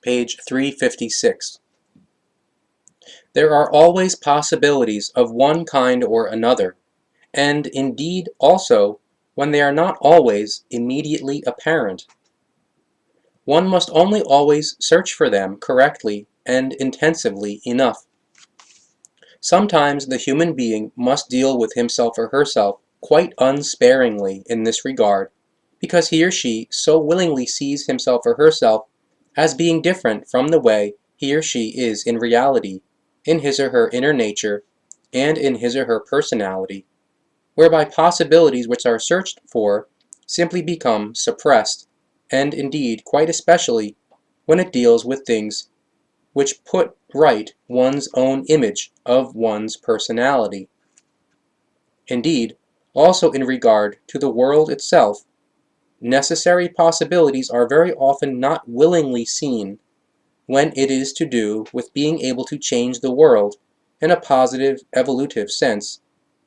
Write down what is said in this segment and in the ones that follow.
page 356. There are always possibilities of one kind or another, and indeed also when they are not always immediately apparent. One must only always search for them correctly and intensively enough. Sometimes the human being must deal with himself or herself quite unsparingly in this regard, because he or she so willingly sees himself or herself as being different from the way he or she is in reality, in his or her inner nature, and in his or her personality, whereby possibilities which are searched for simply become suppressed, and indeed quite especially when it deals with things which put right one's own image of one's personality. Indeed, also in regard to the world itself, necessary possibilities are very often not willingly seen when it is to do with being able to change the world in a positive evolutive sense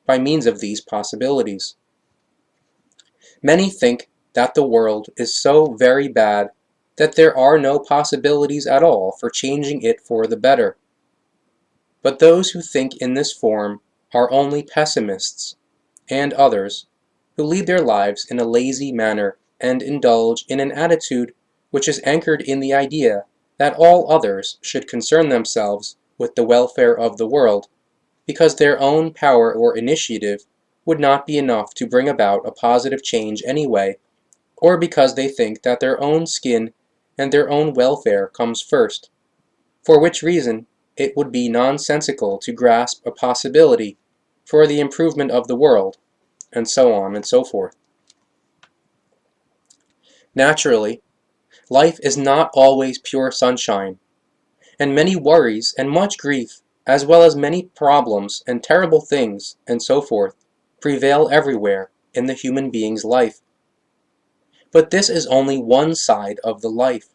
by means of these possibilities. Many think that the world is so very bad that there are no possibilities at all for changing it for the better. But those who think in this form are only pessimists, and others who lead their lives in a lazy manner and indulge in an attitude which is anchored in the idea that all others should concern themselves with the welfare of the world, because their own power or initiative would not be enough to bring about a positive change anyway, or because they think that their own skin and their own welfare comes first, for which reason it would be nonsensical to grasp a possibility for the improvement of the world, and so on and so forth. Naturally, life is not always pure sunshine, and many worries and much grief, as well as many problems and terrible things and so forth, prevail everywhere in the human being's life. But this is only one side of the life,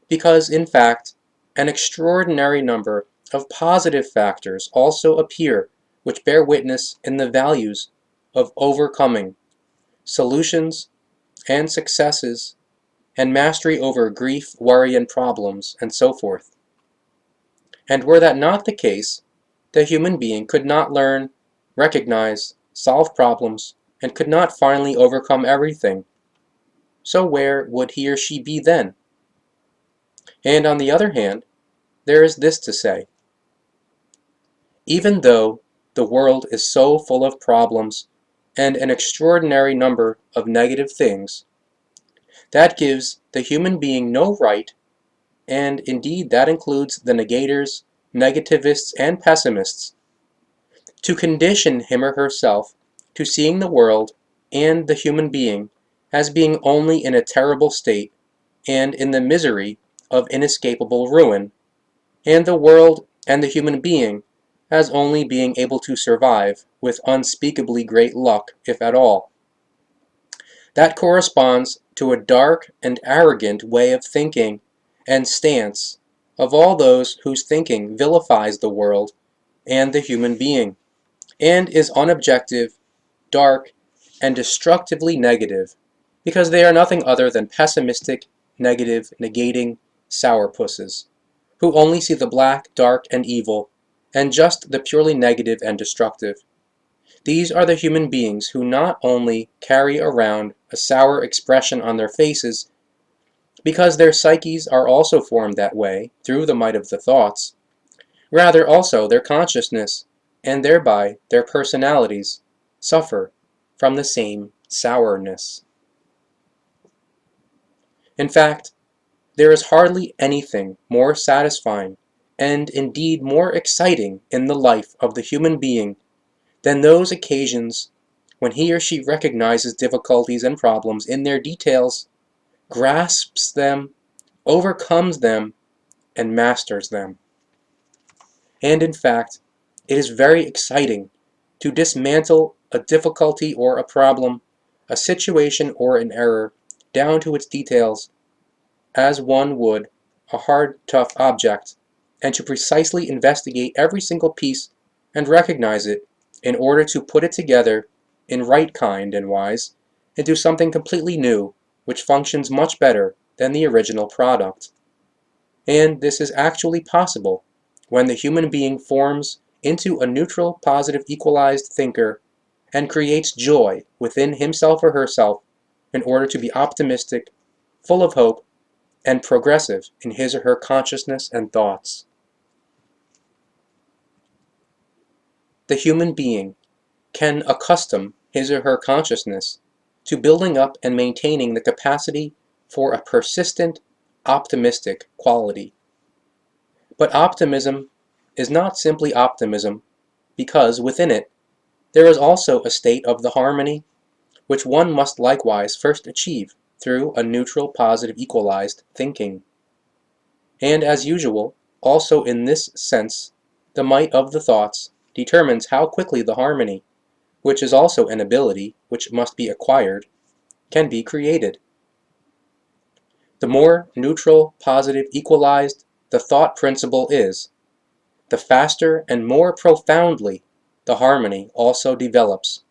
because in fact, an extraordinary number of positive factors also appear which bear witness in the values of overcoming, solutions, and successes, and mastery over grief, worry, and problems, and so forth. And were that not the case, the human being could not learn, recognize, solve problems, and could not finally overcome everything. So where would he or she be then? And on the other hand, there is this to say. Even though the world is so full of problems and an extraordinary number of negative things, that gives the human being no right, and indeed that includes the negators, negativists, and pessimists, to condition him or herself to seeing the world and the human being as being only in a terrible state and in the misery of inescapable ruin, and the world and the human being as only being able to survive with unspeakably great luck, if at all. That corresponds to a dark and arrogant way of thinking and stance of all those whose thinking vilifies the world and the human being, and is unobjective, dark, and destructively negative, because they are nothing other than pessimistic, negative, negating sourpusses, who only see the black, dark, and evil, and just the purely negative and destructive. These are the human beings who not only carry around a sour expression on their faces, because their psyches are also formed that way through the might of the thoughts, rather also their consciousness, and thereby their personalities, suffer from the same sourness. In fact, there is hardly anything more satisfying, and indeed more exciting in the life of the human being than those occasions when he or she recognizes difficulties and problems in their details, grasps them, overcomes them, and masters them. And in fact, it is very exciting to dismantle a difficulty or a problem, a situation or an error, down to its details, as one would a hard, tough object, and to precisely investigate every single piece and recognize it in order to put it together in right kind and wise into something completely new, which functions much better than the original product. And this is actually possible when the human being forms into a neutral, positive, equalized thinker and creates joy within himself or herself in order to be optimistic, full of hope, and progressive in his or her consciousness and thoughts. The human being can accustom his or her consciousness to building up and maintaining the capacity for a persistent, optimistic quality. But optimism is not simply optimism, because within it there is also a state of the harmony which one must likewise first achieve through a neutral, positive, equalized thinking. And as usual, also in this sense, the might of the thoughts determines how quickly the harmony, which is also an ability which must be acquired, can be created. The more neutral, positive, equalized the thought principle is, the faster and more profoundly the harmony also develops,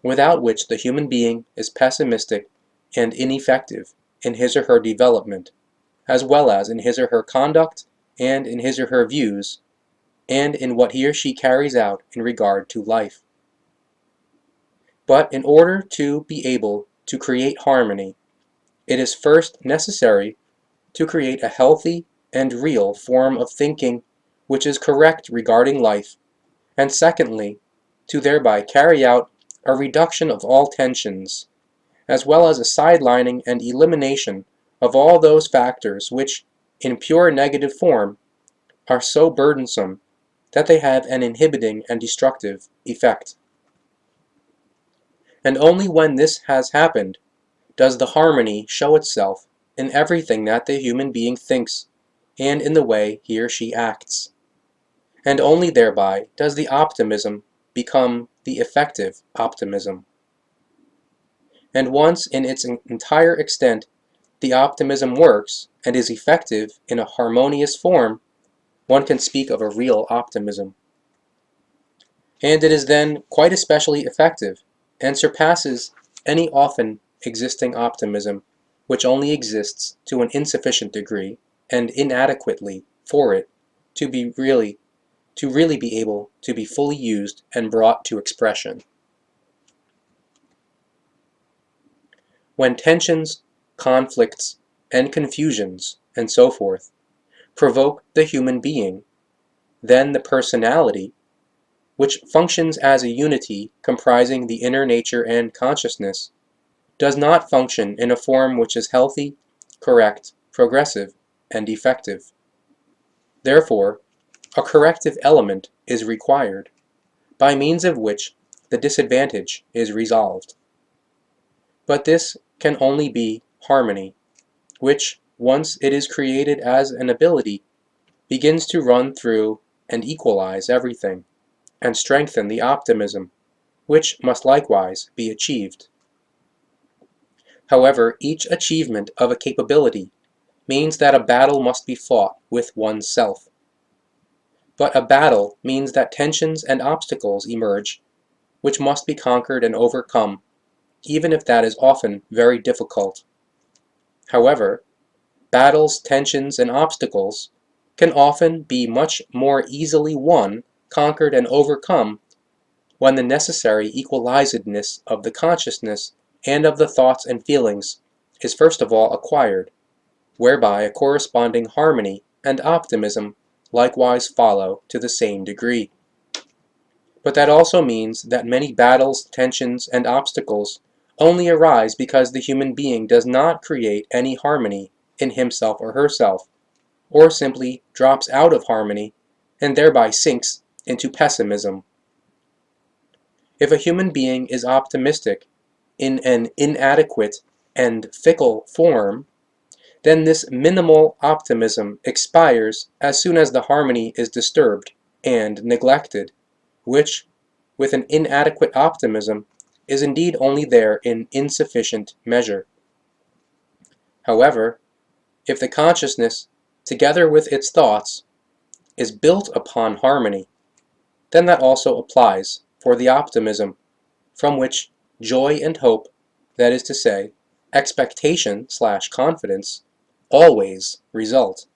without which the human being is pessimistic and ineffective in his or her development, as well as in his or her conduct and in his or her views, and in what he or she carries out in regard to life. But in order to be able to create harmony, it is first necessary to create a healthy and real form of thinking which is correct regarding life, and secondly, to thereby carry out a reduction of all tensions, as well as a sidelining and elimination of all those factors which, in pure negative form, are so burdensome that they have an inhibiting and destructive effect. And only when this has happened does the harmony show itself in everything that the human being thinks and in the way he or she acts. And only thereby does the optimism become the effective optimism. And once in its entire extent the optimism works and is effective in a harmonious form, one can speak of a real optimism. And it is then quite especially effective and surpasses any often existing optimism, which only exists to an insufficient degree and inadequately for it to really be able to be fully used and brought to expression. When tensions, conflicts, and confusions, and so forth, provoke the human being, then the personality, which functions as a unity comprising the inner nature and consciousness, does not function in a form which is healthy, correct, progressive, and effective. Therefore, a corrective element is required, by means of which the disadvantage is resolved. But this can only be harmony, which, once it is created as an ability, begins to run through and equalize everything, and strengthen the optimism, which must likewise be achieved. However, each achievement of a capability means that a battle must be fought with oneself. But a battle means that tensions and obstacles emerge, which must be conquered and overcome, even if that is often very difficult. However, battles, tensions, and obstacles can often be much more easily won, conquered, and overcome when the necessary equalizedness of the consciousness and of the thoughts and feelings is first of all acquired, whereby a corresponding harmony and optimism likewise follow to the same degree. But that also means that many battles, tensions, and obstacles only arise because the human being does not create any harmony in himself or herself, or simply drops out of harmony and thereby sinks into pessimism. If a human being is optimistic in an inadequate and fickle form, then this minimal optimism expires as soon as the harmony is disturbed and neglected, which, with an inadequate optimism, is indeed only there in insufficient measure. However, if the consciousness, together with its thoughts, is built upon harmony, then that also applies for the optimism, from which joy and hope, that is to say, expectation/confidence, always result.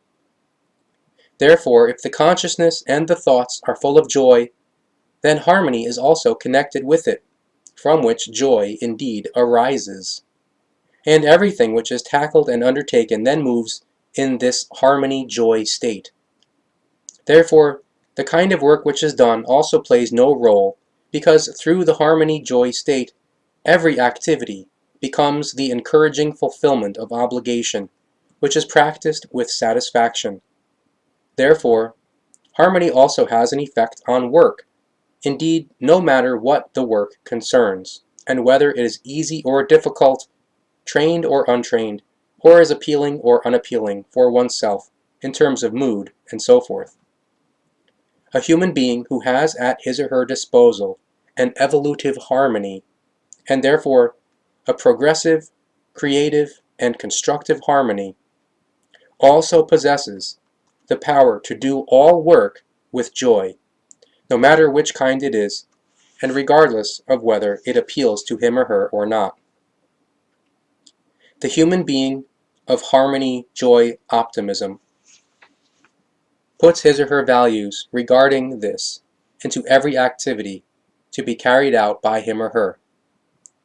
Therefore, if the consciousness and the thoughts are full of joy, then harmony is also connected with it, from which joy indeed arises. And everything which is tackled and undertaken then moves in this harmony-joy state. Therefore, the kind of work which is done also plays no role, because through the harmony-joy state, every activity becomes the encouraging fulfillment of obligation, which is practiced with satisfaction. Therefore, harmony also has an effect on work, indeed no matter what the work concerns, and whether it is easy or difficult, trained or untrained, or is appealing or unappealing for oneself in terms of mood and so forth. A human being who has at his or her disposal an evolutive harmony, and therefore a progressive, creative, and constructive harmony, also possesses the power to do all work with joy, no matter which kind it is, and regardless of whether it appeals to him or her or not. The human being of harmony, joy, optimism puts his or her values regarding this into every activity to be carried out by him or her.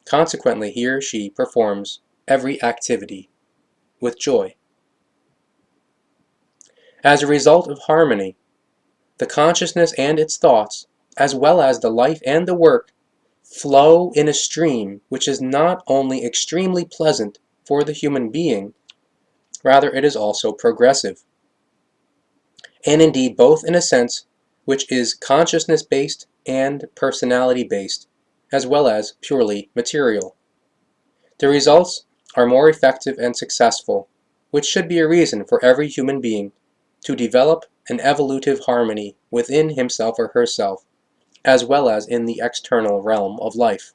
Consequently, he or she performs every activity with joy. As a result of harmony, the consciousness and its thoughts, as well as the life and the work, flow in a stream which is not only extremely pleasant for the human being, rather it is also progressive, and indeed both in a sense which is consciousness-based and personality-based, as well as purely material. The results are more effective and successful, which should be a reason for every human being to develop an evolutive harmony within himself or herself, as well as in the external realm of life.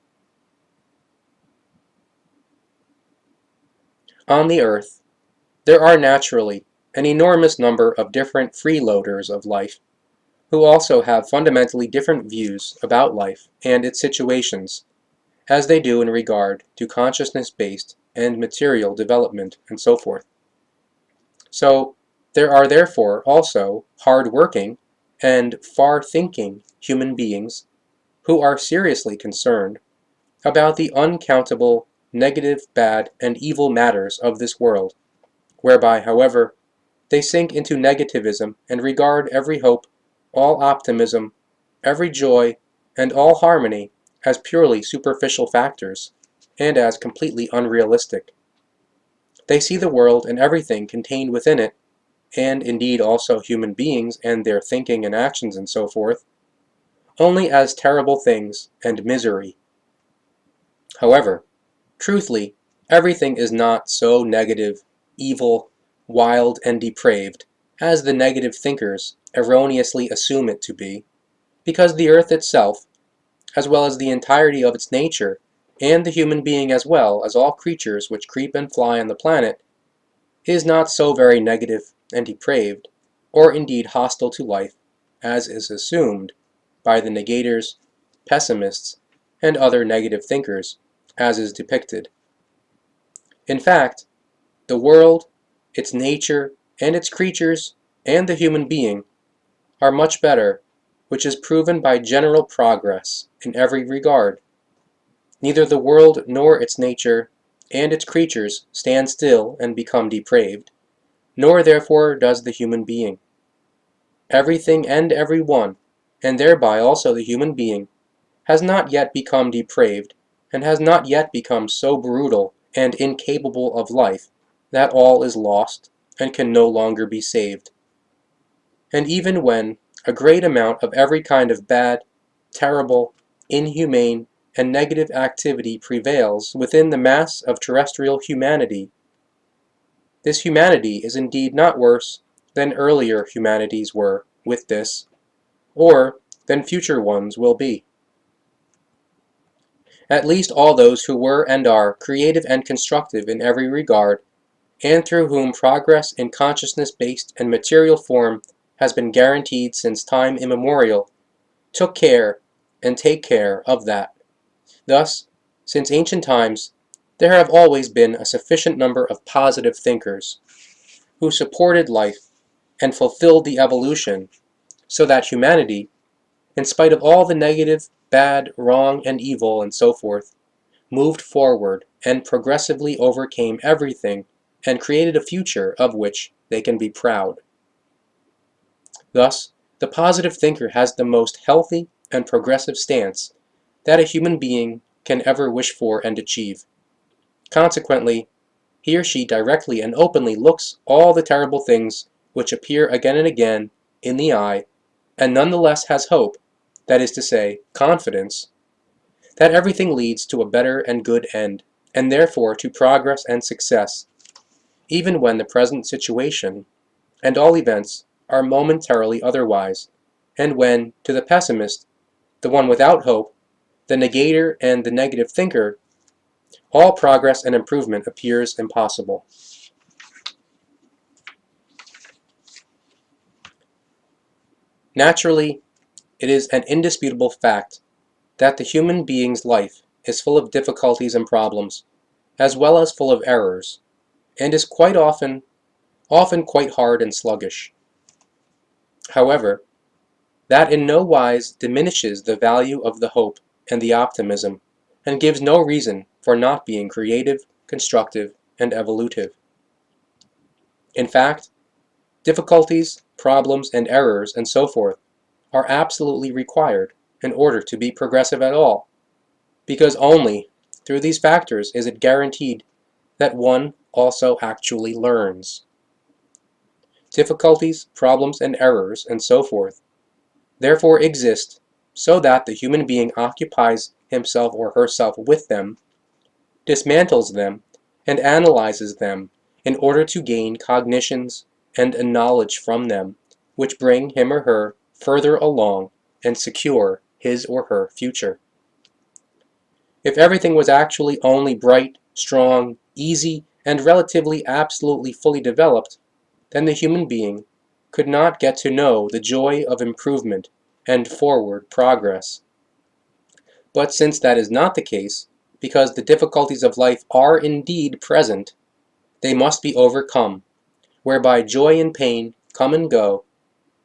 On the earth, there are naturally an enormous number of different freeloaders of life, who also have fundamentally different views about life and its situations, as they do in regard to consciousness-based and material development and so forth. So, there are therefore also hard-working and far-thinking human beings who are seriously concerned about the uncountable negative, bad, and evil matters of this world, whereby, however, they sink into negativism and regard every hope, all optimism, every joy, and all harmony as purely superficial factors, and as completely unrealistic. They see the world and everything contained within it, and indeed also human beings and their thinking and actions and so forth, only as terrible things and misery. However, truthfully, everything is not so negative, evil, wild, and depraved as the negative thinkers erroneously assume it to be, because the earth itself, as well as the entirety of its nature, and the human being as well as all creatures which creep and fly on the planet, is not so very negative and depraved, or indeed hostile to life, as is assumed by the negators, pessimists, and other negative thinkers, as is depicted. In fact, the world, its nature, and its creatures, and the human being are much better, which is proven by general progress in every regard. Neither the world nor its nature and its creatures stand still and become depraved, nor therefore does the human being. Everything and every one, and thereby also the human being, has not yet become depraved, and has not yet become so brutal and incapable of life that all is lost and can no longer be saved. And even when a great amount of every kind of bad, terrible, inhumane, and negative activity prevails within the mass of terrestrial humanity, this humanity is indeed not worse than earlier humanities were with this, or than future ones will be. At least all those who were and are creative and constructive in every regard, and through whom progress in consciousness-based and material form has been guaranteed since time immemorial, took care and take care of that. Thus, since ancient times, there have always been a sufficient number of positive thinkers who supported life and fulfilled the evolution so that humanity, in spite of all the negative, bad, wrong, and evil, and so forth, moved forward and progressively overcame everything and created a future of which they can be proud. Thus, the positive thinker has the most healthy and progressive stance that a human being can ever wish for and achieve. Consequently, he or she directly and openly looks all the terrible things which appear again and again in the eye, and nonetheless has hope, that is to say, confidence, that everything leads to a better and good end, and therefore to progress and success, even when the present situation and all events are momentarily otherwise, and when, to the pessimist, the one without hope, the negator and the negative thinker, all progress and improvement appears impossible. Naturally, it is an indisputable fact that the human being's life is full of difficulties and problems, as well as full of errors, and is quite often quite hard and sluggish. However, that in no wise diminishes the value of the hope and the optimism, and gives no reason for not being creative, constructive, and evolutive. In fact, difficulties, problems, and errors, and so forth, are absolutely required in order to be progressive at all, because only through these factors is it guaranteed that one also actually learns. Difficulties, problems, and errors, and so forth, therefore exist so that the human being occupies himself or herself with them, dismantles them, and analyzes them in order to gain cognitions and a knowledge from them which bring him or her further along and secure his or her future. If everything was actually only bright, strong, easy, and relatively absolutely fully developed, then the human being could not get to know the joy of improvement and forward progress. But since that is not the case, because the difficulties of life are indeed present, they must be overcome, whereby joy and pain come and go,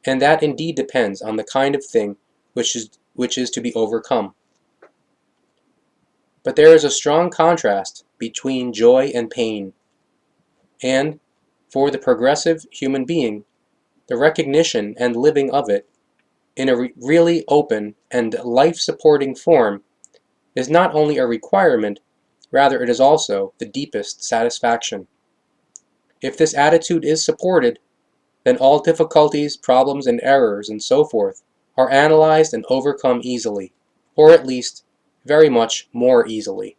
and that indeed depends on the kind of thing which is to be overcome. But there is a strong contrast between joy and pain, and, for the progressive human being, the recognition and living of it in a really open and life-supporting form is not only a requirement, rather it is also the deepest satisfaction. If this attitude is supported, then all difficulties, problems, and errors, and so forth, are analyzed and overcome easily, or at least very much more easily.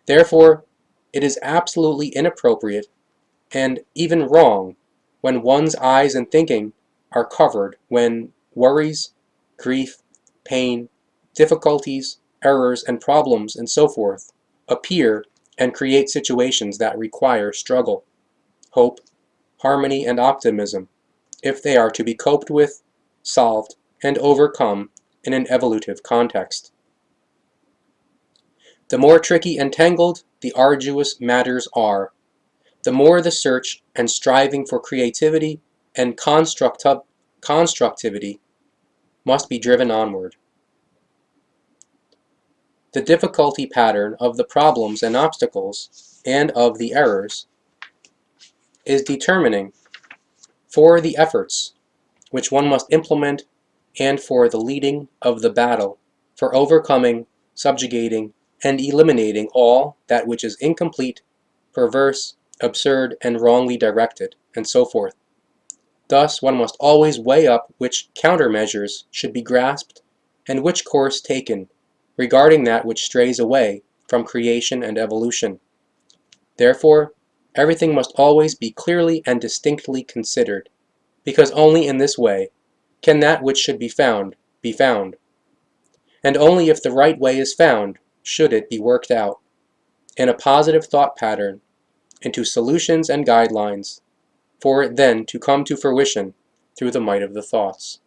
Therefore, it is absolutely inappropriate and even wrong when one's eyes and thinking are covered when worries, grief, pain, difficulties, errors, and problems, and so forth, appear and create situations that require struggle, hope, harmony, and optimism, if they are to be coped with, solved, and overcome in an evolutive context. The more tricky and tangled the arduous matters are, the more the search and striving for creativity and constructivity must be driven onward. The difficulty pattern of the problems and obstacles, and of the errors, is determining for the efforts which one must implement and for the leading of the battle, for overcoming, subjugating, and eliminating all that which is incomplete, perverse, absurd, and wrongly directed, and so forth. Thus one must always weigh up which countermeasures should be grasped and which course taken regarding that which strays away from creation and evolution. Therefore, everything must always be clearly and distinctly considered, because only in this way can that which should be found, and only if the right way is found should it be worked out, in a positive thought pattern, into solutions and guidelines, for it then to come to fruition through the might of the thoughts.